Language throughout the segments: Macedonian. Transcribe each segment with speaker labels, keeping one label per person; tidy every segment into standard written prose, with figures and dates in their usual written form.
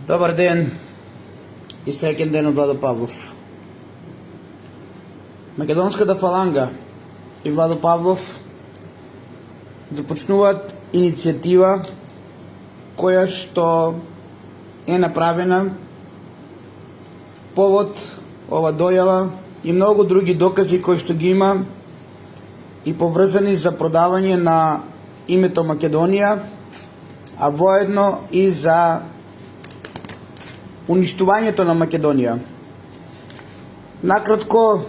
Speaker 1: Добар ден и среќен ден од Владо Павлов. Македонската фаланга и Владо Павлов започнуваат иницијатива која што е направена повод ова дојава и многу други докази кои што ги има и поврзани за продавање на името Македонија, а воедно и за уништувањето на Македонија. Накратко,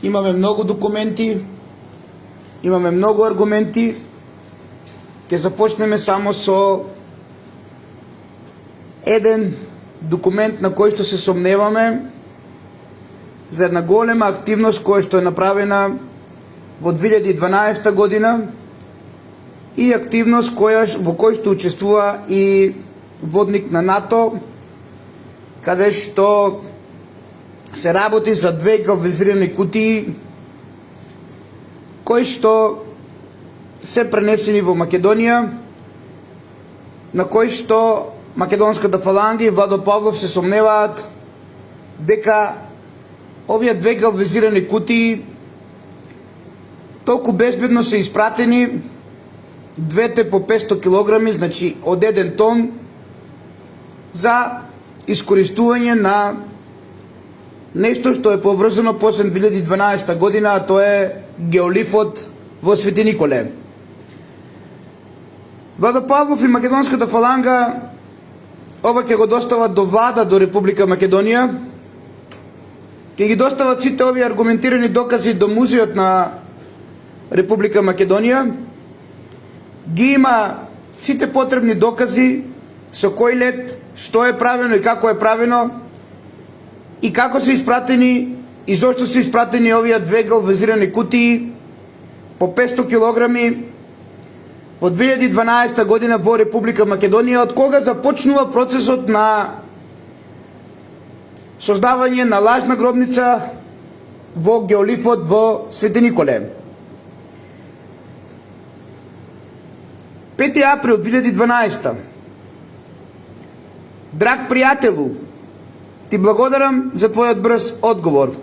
Speaker 1: имаме многу документи, имаме многу аргументи. Ќе започнеме само со еден документ на кој што се сомневаме за една голема активност која што е направена во 2012 година и активност во кој што учествува и водник на НАТО, каде што се работи за две галванизирани кутии кои што се пренесени во Македонија, на кои што Македонската фаланга и Владо Павлов се сомневаат дека овие две галванизирани кутии толку безбедно се испратени, двете по 500 килограми, значи од 1 тон, за искористување на нешто што е поврзано после 2012 година, а тоа е геолифот во Свети Николе. Владо Павлов и Македонската фаланга ова ќе го достават до влада, до Република Македонија, ќе ги достават сите овие аргументирани докази до музеот на Република Македонија, ги има сите потребни докази со кој лет, што е правено и како е правено, и како се испратени и зошто се испратени овие две галванизирани кутии по 500 килограми во 2012 година во Република Македонија, од кога започнува процесот на создавање на лажна гробница во геолифот во Свети Николе. 5 април 2012. Драг пријателу, ти благодарам за твојот брз одговор.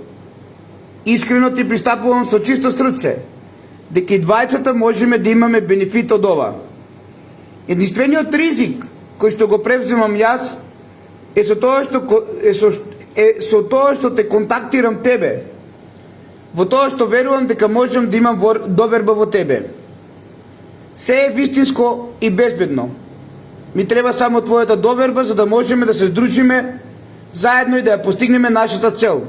Speaker 1: Искрено ти пристапувам со чисто срце дека и двајцата можеме да имаме бенефит од ова. Единствениот ризик кој што го превземам јас е со тоа што те контактирам тебе, во тоа што верувам дека можам да имам доверба во тебе. Се е вистинско и безбедно. Ми треба само твојата доверба за да можеме да се здружиме заедно и да ја постигнеме нашата цел.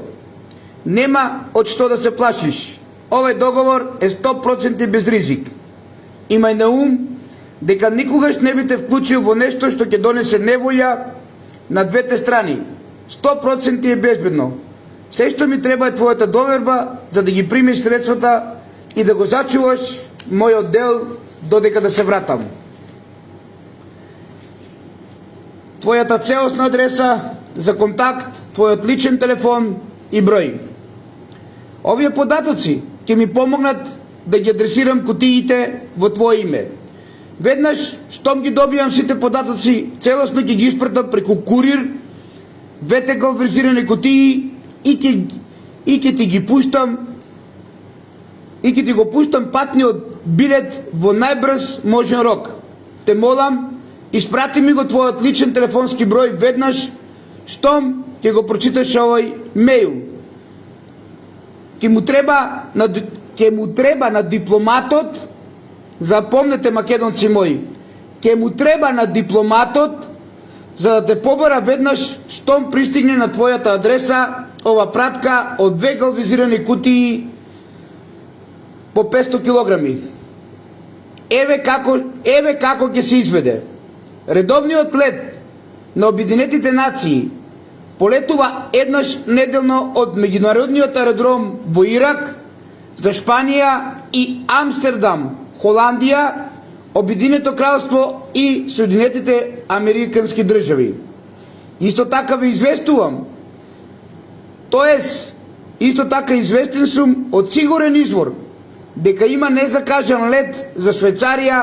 Speaker 1: Нема од што да се плашиш. Овој договор е 100% без ризик. Имај на ум дека никогаш не би те вклучил во нешто што ќе донесе неволја на двете страни. 100% е безбедно. Се што ми треба е твојата доверба за да ги примиш средствата и да го зачуваш мојот дел додека да се вратам. Твојата целосна адреса за контакт, твојот личен телефон и број. Овие податоци ќе ми помогнат да ги адресирам кутиите во твое име. Веднаш штом ги добијам сите податоци, целосно ќе ги испратам преку курир двете галванизирани кутии и ќе ти ги пуштам и ќе ти го пуштам патниот билет во најбрз можен рок. Те молам, испрати ми го твојот личен телефонски број веднаш штом ќе го прочиташ овој мејл. Ќе му треба на дипломатот, запомнете македонци мои, ќе му треба на дипломатот за да те побара веднаш штом пристигне на твојата адреса ова пратка од две галванизирани кутии по 500 килограми. Еве како ќе се изведе. Редовниот лет на Обединетите нации полетува еднаш неделно од меѓународниот аеродром во Ирак за Шпанија и Амстердам, Холандија, Обединето кралство и Соединетите Американски држави. Исто така ве известувам, исто така известен сум од сигурен извор дека има незакажан лет за Швајцарија,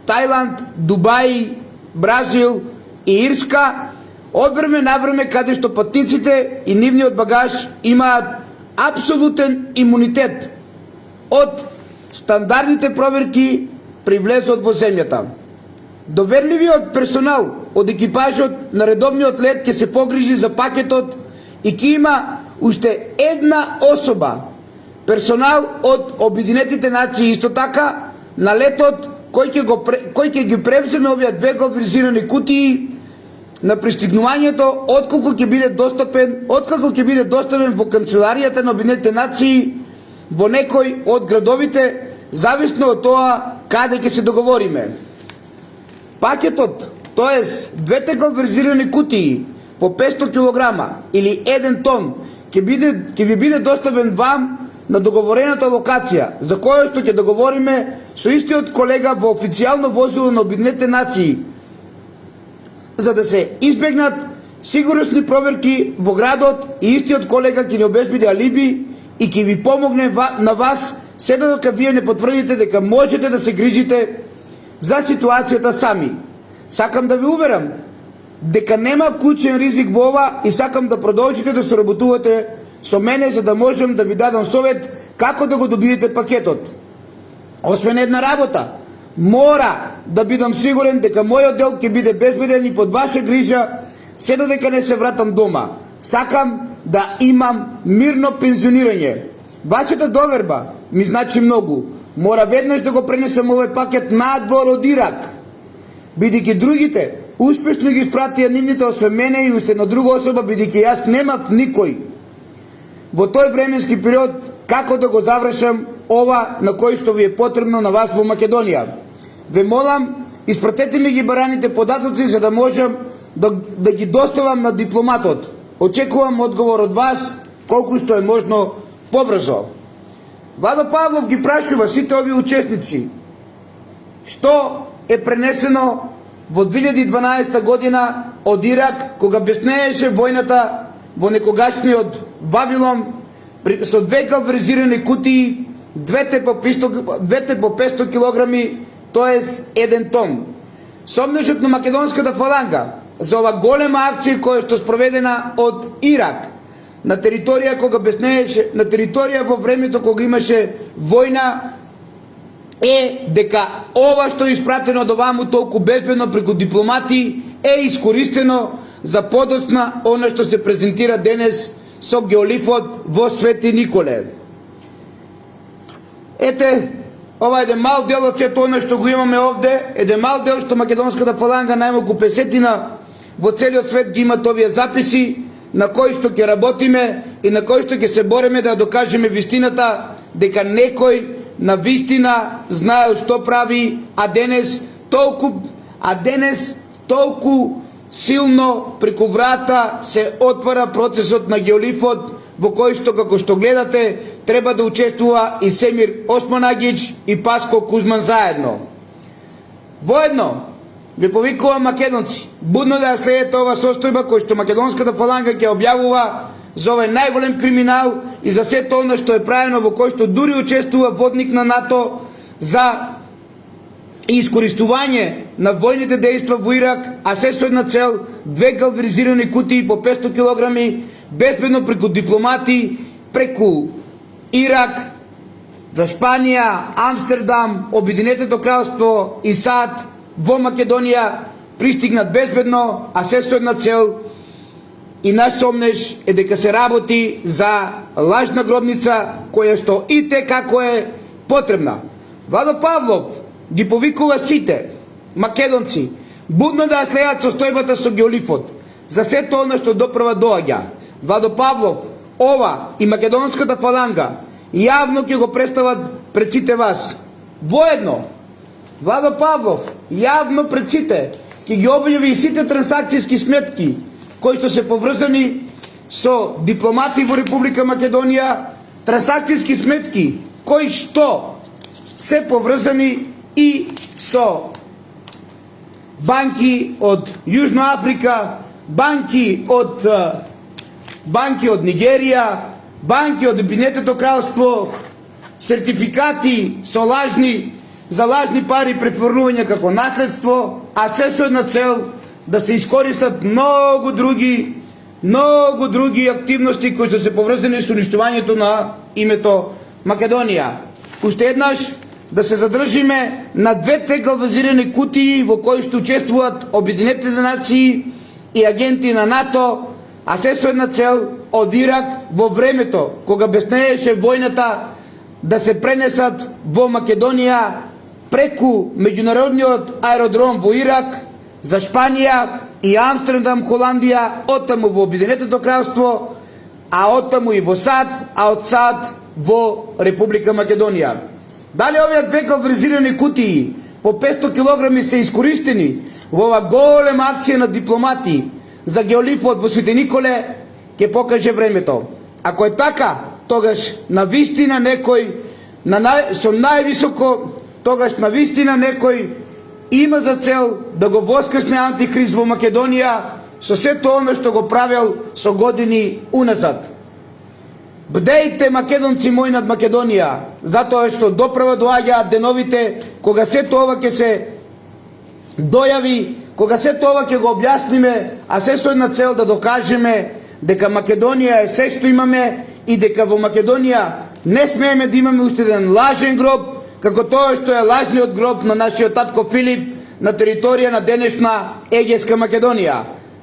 Speaker 1: Тајланд, Дубај, Бразил и Ирска од време на време каде што патниците и нивниот багаж имаат апсолутен имунитет од стандардните проверки при влезот во земјата. Доверливиот персонал од екипажот на редовниот лет ќе се погрижи за пакетот и ќе има уште една особа, персонал од Обединетите нации исто така, на летот кој ќе ги превземе овие две галванизирани кутии на пристигнувањето откако ќе биде доставен во канцеларијата на Обединетите нации во некој од градовите, зависно од тоа каде ќе се договориме. Пакетот, тоест двете галванизирани кутии по 500 кг или 1 тон ќе ви биде доставен вам на договорената локација, за која што ќе договориме со истиот колега во официјално возило на Обединетите нации, за да се избегнат сигурnosни проверки во градот, и истиот колега ќе ни обезбеди алиби и ќе ви помогне на вас, се додека вие не потврдите дека можете да се грижите за ситуацијата сами. Сакам да ви уверам дека нема вклучен ризик во ова и сакам да продолжите да соработувате со мене за да можам да ви дадам совет како да го добиете пакетот. Освен една работа, мора да бидам сигурен дека мојот дел ќе биде безбеден и под ваша грижа се додека не се вратам дома. Сакам да имам мирно пензионирање. Вашата доверба ми значи многу. Мора веднаш да го пренесам овој пакет надвор од Ирак, бидејќи другите успешно ги испратија нивните освен мене и уште на друга особа, бидејќи јас немав никој во тој временски период како да го завршам ова на кој што ви е потребно на вас во Македонија. Ве молам, испратете ми ги бараните податоци за да можам да ги доставам на дипломатот. Очекувам одговор од вас колку што е можно побрзо. Владо Павлов ги прашува сите овие учесници што е пренесено во 2012 година од Ирак, кога беснееше војната во некогашниот Вавилон со две галванизирани кутии, двете по 500 килограми, тоест 1 тон. Сомнежот на македонската фаланга за ова голема акција која што спроведена од Ирак на територија кога беснееше, на територија во времето кога имаше војна, е дека ова што е испратено до ваму толку безбедно преку дипломати е искористено за подоцна она што се презентира денес со геолифот во Свети Николе. Ете, ова е еден мал дел од сето она што го имаме овде, еден мал дел што македонската фаланга најмалку 50 во целиот свет ги имат овие записи, на кои што ќе работиме и на кои што ќе се бориме да докажеме вистината, дека некој на вистина знае што прави, а денес толку силно преку врата се отвара процесот на геолифот, во кој што, како што гледате, треба да учествува и Семир Османагич и Паско Кузман заедно. Воедно, ви повикувам македонци, будно да ја следете ова состојба кој што македонската фаланга ќе објавува за овој најголем криминал и за сето оно што е правено, во кој што дури учествува водник на НАТО за искористување на војните дејства во Ирак, а се со една цел, две галванизирани кутии по 500 килограми, безбедно преку дипломати, преку Ирак, за Шпанија, Амстердам, Обединетото кралство и САД во Македонија пристигнат безбедно, а се со една цел, и наш сомнеж е дека се работи за лажна гробница која што и те како е потребна. Владо Павлов ги повикува сите македонци будно да следат состојбата со геолифот за сето оно што допрва доаѓа. Владо Павлов, ова и македонската фаланга јавно ќе го представат пред сите вас. Воедно, Владо Павлов јавно пред сите ќе ги објави сите трансакцијски сметки кои што се поврзани со дипломати во Република Македонија, трансакцијски сметки кои што се поврзани и со банки од Јужна Африка, банки од Нигерија, банки од Обединетото кралство, сертификати со лажни пари префрлување како наследство, а се со една цел да се искористат многу други активности кои се поврзани со уништувањето на името Македонија. Уште еднаш да се задржиме на двете галванизирани кутии во кои што учествуваат Обединетите нации и агенти на НАТО, а се со една цел од Ирак во времето кога беснееше војната да се пренесат во Македонија преку меѓународниот аеродром во Ирак за Шпанија и Амстердам, Холандија, оттаму во Обединетото кралство, а оттаму и во САД, а од САД во Република Македонија. Дали овие две галванизирани кутии по 500 килограми се искористени во ова голема акција на дипломати за геолифот во Свети Николе, ќе покаже времето. Ако е така, тогаш на вистина некој со највисоко, тогаш на вистина некој има за цел да го воскресне антихрист во Македонија со сето оно што го правил со години уназад. Бдејте, македонци мои, над Македонија, затоа што доправа доаѓаат деновите кога сето ова ќе се дојави, кога сето ова ќе го објасниме, а се со една цел да докажеме дека Македонија е се што имаме и дека во Македонија не смееме да имаме уште еден лажен гроб, како тоа што е лажниот гроб на нашиот татко Филип на територија на денешна Егејска Македонија.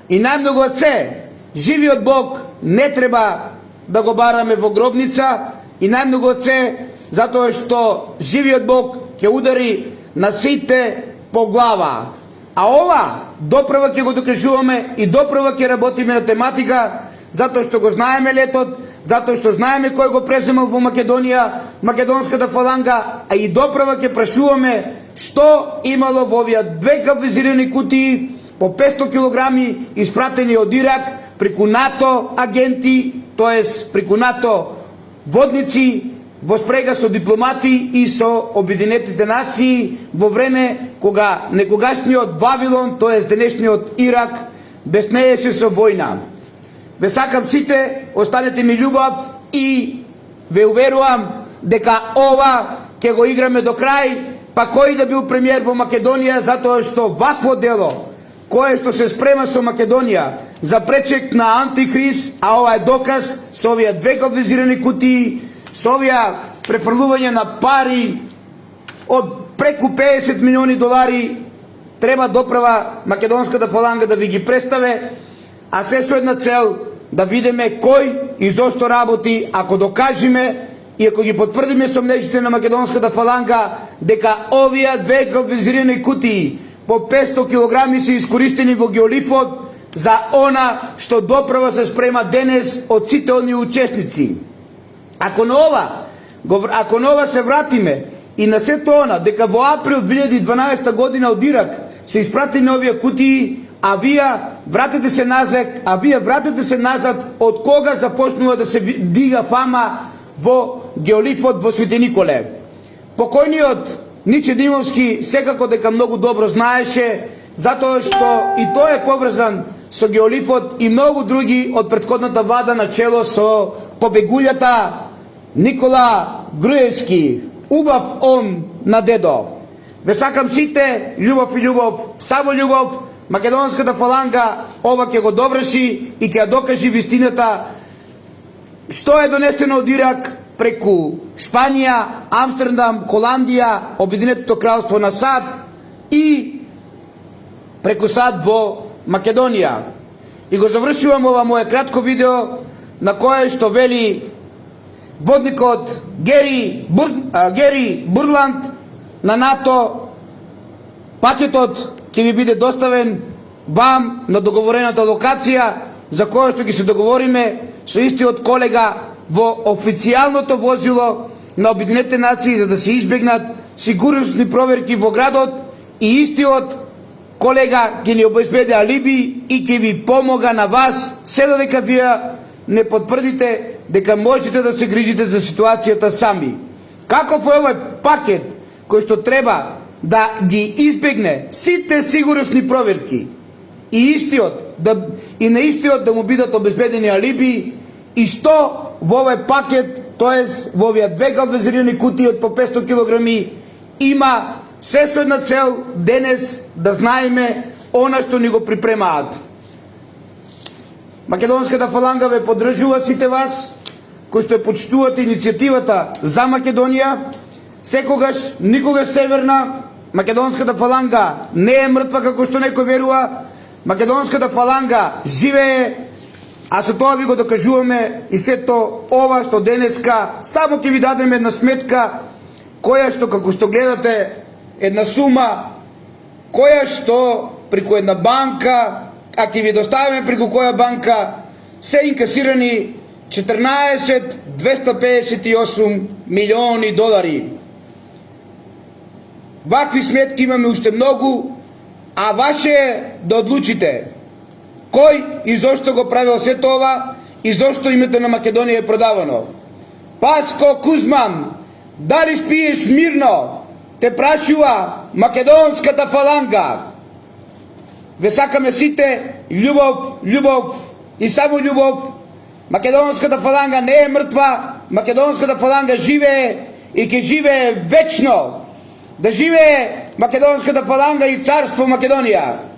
Speaker 1: И најмногу од се, живиот Бог не треба да го бараме во гробница, и најмногу од се, затоа што живиот Бог ќе удари на сите по глава. А ова доправа ќе го докажуваме и доправа ќе работиме на тематика, затоа што го знаеме летот, затоа што знаеме кој го преземал во Македонија, македонската фаланга, а и доправа ќе прашуваме што имало во овие две галванизирани кутии по 500 килограми испратени од Ирак преку НАТО агенти, тоест преку НАТО водници, во спрега со дипломати и со Обединетите нации во време кога некогашниот Вавилон, тоест денешниот Ирак, беснееше со војна. Ве сакам сите, останете ми љубав и ве уверувам дека ова ќе го играме до крај, па кој да бил премиер во Македонија, затоа што вакво дело, кое што се спрема со Македонија за пречек на антихрист, а ова е доказ со овие две галванизирани кутии, со овие префрлување на пари од преку 50 милиони долари, треба доправа македонската фаланга да ви ги представе, а се со една цел да видиме кој и зошто работи, ако докажеме и ако ги потврдиме со мрежите на македонската фаланга дека овие две галванизирани кутии по 500 килограми се искористени во геолифот за она што доправа се спрема денес од сите оние учесници. Ако на ова се вратиме и на сето она дека во април 2012 година од Ирак се испратени овие кутии, а вие вратете се назад од кога започнува да се дига фама во геолифот во Свети Николе. Покојниот Ниче Димовски секако дека многу добро знаеше, затоа што и тој е поврзан со геолифот и многу други од претходната влада на чело со побегулјата Никола Груевски, убав он на дедо. Ве сакам сите љубов и љубов, само љубов. Македонската фаланга ова ќе го доврши и ќе ја докажи вистината што е донесено од Ирак преку Шпанија, Амстердам, Холандија, Обединетото кралство на САД и преку САД во Македонија. И го завршувам ова моје кратко видео на кое што вели водникот Гери Бурланд на НАТО. Пакетот ќе ви биде доставен вам на договорената локација за која што ги се договориме со истиот колега во официјалното возило на Обединетите нации за да се избегнат сигурносни проверки во градот, и истиот колега ќе ни обезбеди алиби и ќе ви помога на вас се додека вие не потврдите дека можете да се грижите за ситуацијата сами. Каков е овој пакет кој што треба да ги избегне сите сигурносни проверки и на истиот да му бидат обезбедени алиби, и што во овој пакет, тоест во овие две галванизирани кутии од по 500 килограми има се со една цел денес да знаеме она што ни го припремаат. Македонската фаланга ве поддржува сите вас кои што почитувате иницијативата за Македонија. Секогаш, никогаш северна. Македонската фаланга не е мртва како што некој верува. Македонската фаланга живее, а со тоа ви го докажуваме и сето ова што денеска само ќе ви дадеме една сметка која што, како што гледате, една сума која што преку една банка, а ќе ви доставиме преку која банка, се инкасирани 14.258 милиони долари. Вакви сметки имаме уште многу, а ваше е да одлучите кој и зошто го правил сето ова и зошто името на Македонија е продавано. Паско Кузман, дали спиеш мирно? Те прашува Македонската фаланга. Ве сакаме сите љубов, љубов и само љубов. Македонската фаланга не е мртва, Македонската фаланга живее и ќе живее вечно. Да живее Македонската фаланга и царство Македонија.